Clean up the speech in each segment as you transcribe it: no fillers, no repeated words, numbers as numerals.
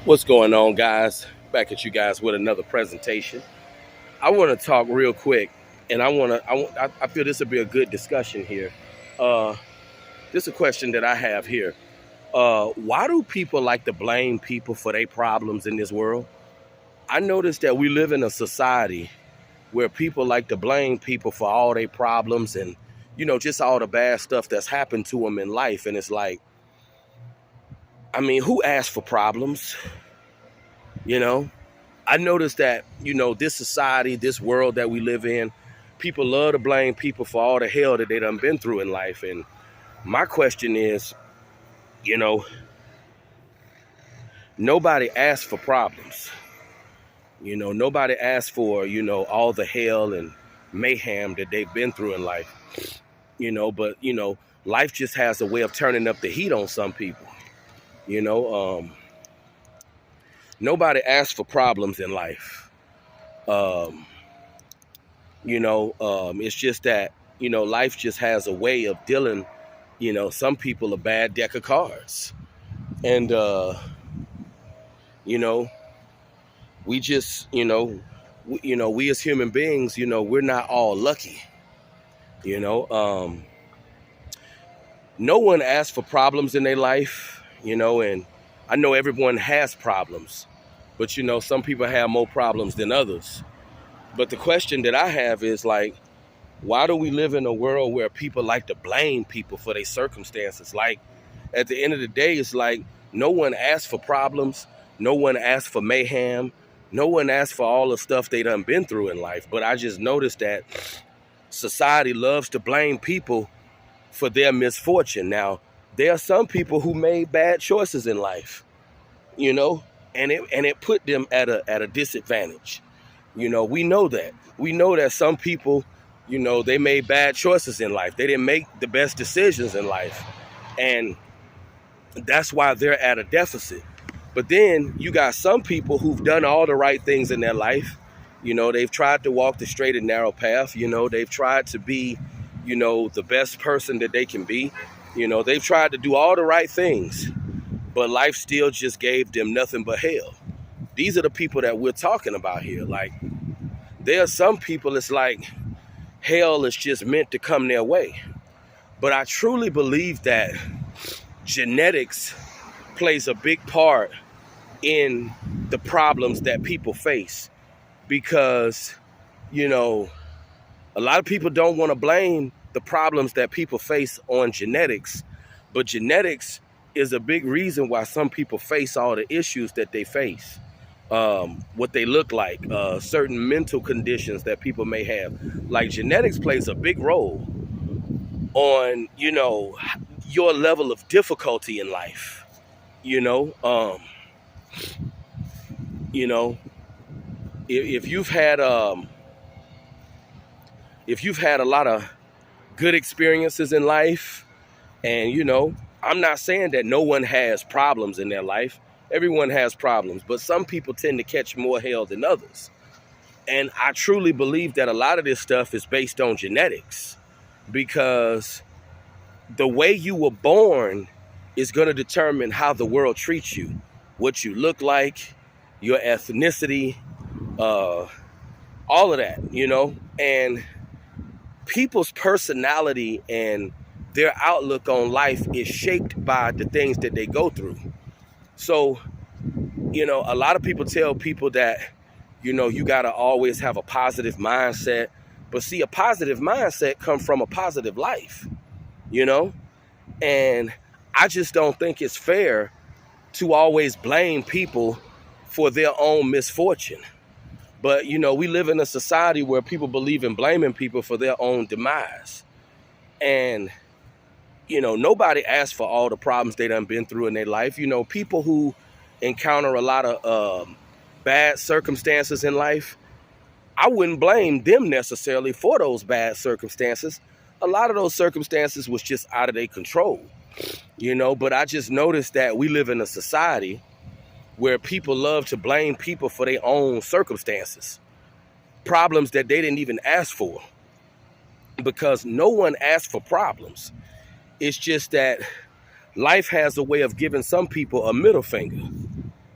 What's going on, guys? Back at you guys with another presentation. I want to talk real quick, and I feel this would be a good discussion here. Uh, this is a question that I have here. Why do people like to blame people for their problems in this world? I noticed that we live in a society where people like to blame people for all their problems and, just all the bad stuff that's happened to them in life. And it's like, I mean, who asked for problems? You know, I noticed that, this society, this world that we live in, people love to blame people for all the hell that they done been through in life. And my question is, you know, nobody asked for problems. Nobody asked for, all the hell and mayhem that they've been through in life. But, life just has a way of turning up the heat on some people. You know, um, Nobody asked for problems in life. Um, it's just that, life just has a way of dealing, some people a bad deck of cards. And, you know, we just, we as human beings, we're not all lucky. You know, um, no one asked for problems in their life, and I know everyone has problems, but, some people have more problems than others. But the question that I have is like, why do we live in a world where people like to blame people for their circumstances? Like, at the end of the day, it's like no one asked for problems. No one asked for mayhem. No one asked for all the stuff they done been through in life. But I just noticed that society loves to blame people for their misfortune. Now, there are some people who made bad choices in life, you know, and it put them at a disadvantage. We know that. We know that some people, they made bad choices in life. They didn't make the best decisions in life. And that's why they're at a deficit. But then you got some people who've done all the right things in their life. They've tried to walk the straight and narrow path. They've tried to be, the best person that they can be. They've tried to do all the right things, but life still just gave them nothing but hell. These are the people that we're talking about here. Like, there are some people, it's like hell is just meant to come their way. But I truly believe that genetics plays a big part in the problems that people face because, a lot of people don't want to blame the problems that people face on genetics, but genetics is a big reason why some people face all the issues that they face. What they look like, certain mental conditions that people may have. Like, genetics plays a big role on, your level of difficulty in life. You know, um, you know, if you've had a lot of good experiences in life, and I'm not saying that no one has problems in their life. Everyone has problems, but some people tend to catch more hell than others. And I truly believe that a lot of this stuff is based on genetics because the way you were born is going to determine how the world treats you, what you look like, your ethnicity, all of that. And people's personality and their outlook on life is shaped by the things that they go through. So, a lot of people tell people that, you got to always have a positive mindset. But see, a positive mindset comes from a positive life, you know? And I just don't think it's fair to always blame people for their own misfortune. But, we live in a society where people believe in blaming people for their own demise. And, nobody asked for all the problems they done been through in their life. People who encounter a lot of bad circumstances in life, I wouldn't blame them necessarily for those bad circumstances. A lot of those circumstances was just out of their control, but I just noticed that we live in a society where people love to blame people for their own circumstances, problems that they didn't even ask for, because no one asked for problems. It's just that life has a way of giving some people a middle finger.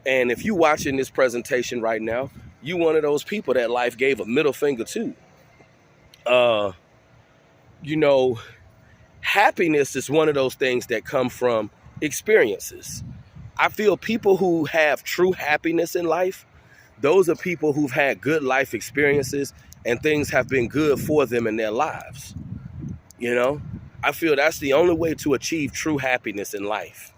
And if you watching this presentation right now, you one of those people that life gave a middle finger to. You know, happiness is one of those things that come from experiences. I feel people who have true happiness in life, those are people who've had good life experiences and things have been good for them in their lives. You know, I feel that's the only way to achieve true happiness in life.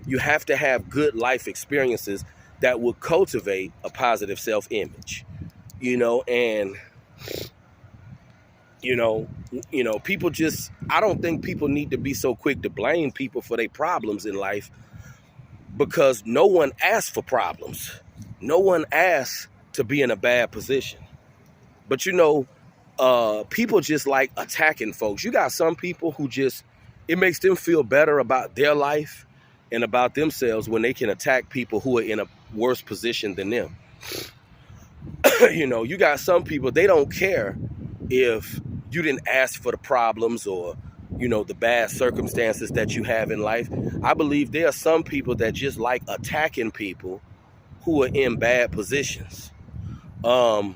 You have to have good life experiences that will cultivate a positive self-image. You know, and you know, people just, I don't think people need to be so quick to blame people for their problems in life, because no one asked for problems. No one asked to be in a bad position. But people just like attacking folks. You got some people who just, it makes them feel better about their life and about themselves when they can attack people who are in a worse position than them. You got some people, they don't care if you didn't ask for the problems or, the bad circumstances that you have in life. I believe there are some people that just like attacking people who are in bad positions. I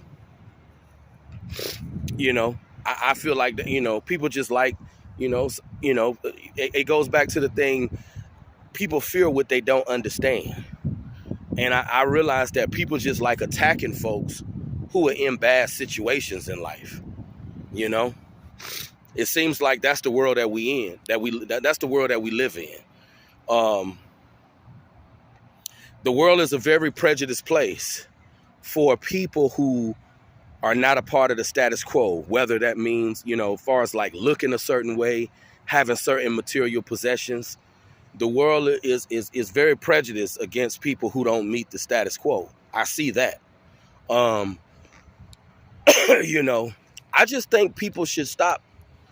feel like that, people just like, it goes back to the thing, people fear what they don't understand. And I realize that people just like attacking folks who are in bad situations in life. It seems like that's the world that we in, that's the world that we live in. The world is a very prejudiced place for people who are not a part of the status quo, whether that means, as far as like looking a certain way, having certain material possessions. The world is very prejudiced against people who don't meet the status quo. I see that. I just think people should stop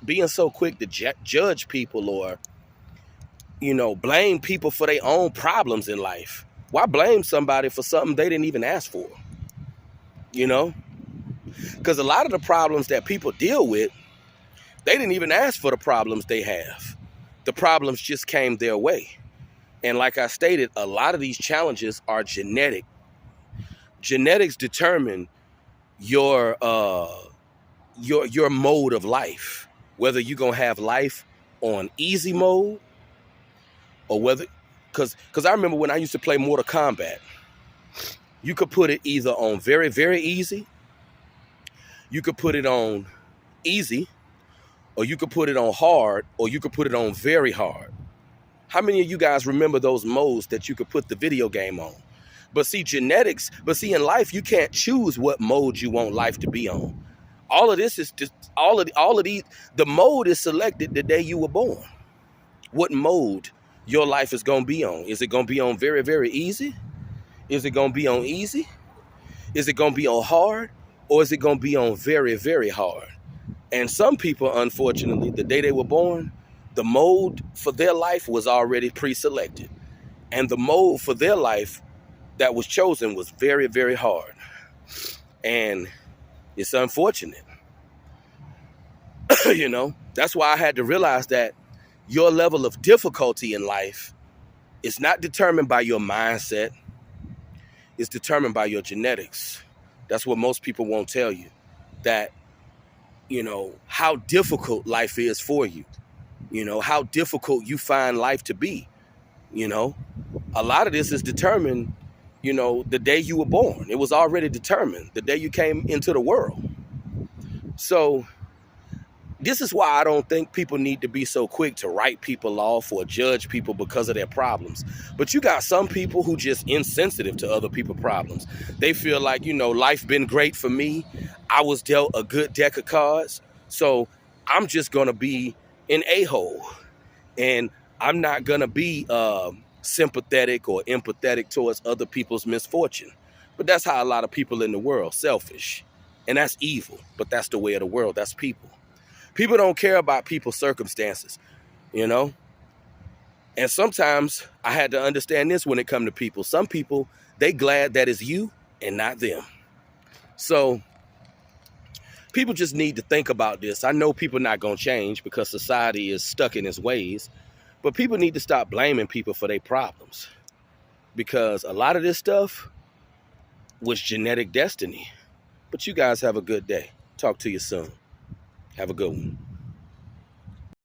being so quick to judge people or, blame people for their own problems in life. Why blame somebody for something they didn't even ask for? Because a lot of the problems that people deal with, they didn't even ask for the problems they have. The problems just came their way. And like I stated, a lot of these challenges are genetic. Genetics determine your mode of life, whether you're gonna have life on easy mode or whether, because I remember when I used to play Mortal Kombat, you could put it either on very, very easy, you could put it on easy, or you could put it on hard, or you could put it on very hard. How many of you guys remember those modes that you could put the video game on? But see, in life, you can't choose what mode you want life to be on. All of this is just, all of these, the mode is selected the day you were born. What mode your life is going to be on? Is it going to be on very, very easy? Is it going to be on easy? Is it going to be on hard? Or is it going to be on very, very hard? And some people, unfortunately, the day they were born, the mode for their life was already pre-selected. And the mode for their life that was chosen was very, very hard. And it's unfortunate. That's why I had to realize that your level of difficulty in life is not determined by your mindset. It's determined by your genetics. That's what most people won't tell you. That, how difficult life is for you. How difficult you find life to be. A lot of this is determined, the day you were born. It was already determined the day you came into the world. So this is why I don't think people need to be so quick to write people off or judge people because of their problems. But you got some people who just insensitive to other people's problems. They feel like, life been great for me. I was dealt a good deck of cards. So I'm just going to be an a-hole. And I'm not going to be sympathetic or empathetic towards other people's misfortune. But that's how a lot of people in the world, selfish. And that's evil. But that's the way of the world. That's people. People don't care about people's circumstances, And sometimes I had to understand this when it comes to people. Some people, they glad that it's you and not them. So people just need to think about this. I know people not going to change because society is stuck in its ways, but people need to stop blaming people for their problems. because a lot of this stuff was genetic destiny. But you guys have a good day. Talk to you soon. Have a good one.